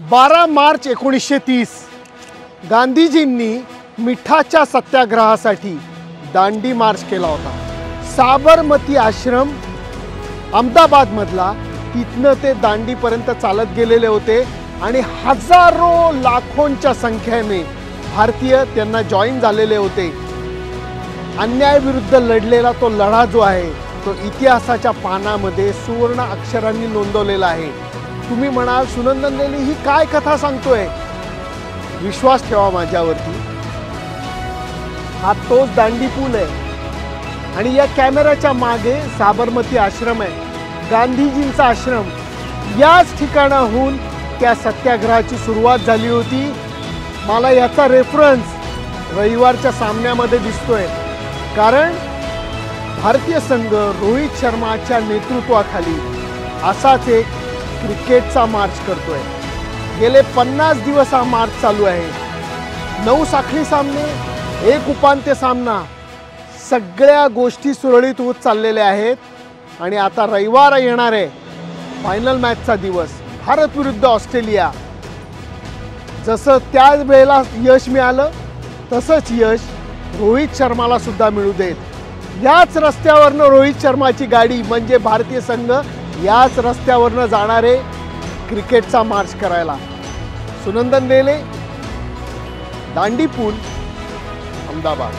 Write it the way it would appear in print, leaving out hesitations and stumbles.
12 मार्च 1930 गांधीजींनी मिठाच्या सत्याग्रहासाठी दांडी मार्च केला होता। साबरमती आश्रम अहमदाबादमधला, तिथनं ते दांडीपर्यंत चालत गेलेले होते आणि हजारो लाखोंच्या संख्येने भारतीय त्यांना जॉईन झालेले होते। अन्यायाविरुद्ध लढलेला तो लढा जो आहे तो इतिहासाच्या पानामध्ये सुवर्ण अक्षरांनी नोंदवलेला आहे। तुम्ही म्हणाल सुनंदन लेले ही काय कथा सांगतोय? विश्वास ठेवा माझ्यावरती, हा तोच दांडी पूल आहे आणि या कॅमेऱ्याच्या मागे साबरमती आश्रम आहे, गांधीजींचा आश्रम। याच ठिकाणाहून त्या सत्याग्रहाची सुरुवात झाली होती। मला याचा रेफरन्स रविवारच्या सामन्यामध्ये दिसतोय, कारण भारतीय संघ रोहित शर्माच्या नेतृत्वाखाली असाच एक क्रिकेटचा मार्च करतोय। गेले 50 दिवस हा मार्च चालू आहे। 9 साखळी सामने, 1 उपांत्य सामना, सगळ्या गोष्टी सुरळीत होत चाललेल्या आहेत आणि आता रविवार येणार आहे, फायनल मॅचचा दिवस, भारत विरुद्ध ऑस्ट्रेलिया। जसं त्याच वेळेला यश मिळालं तसंच यश रोहित शर्माला सुद्धा मिळू देत। याच रस्त्यावरनं रोहित शर्माची गाडी म्हणजे भारतीय संघ याच रस्त्यावरनं जाणारे क्रिकेटचा मार्च करायला। सुनंदन लेले, दांडी पूल, अहमदाबाद।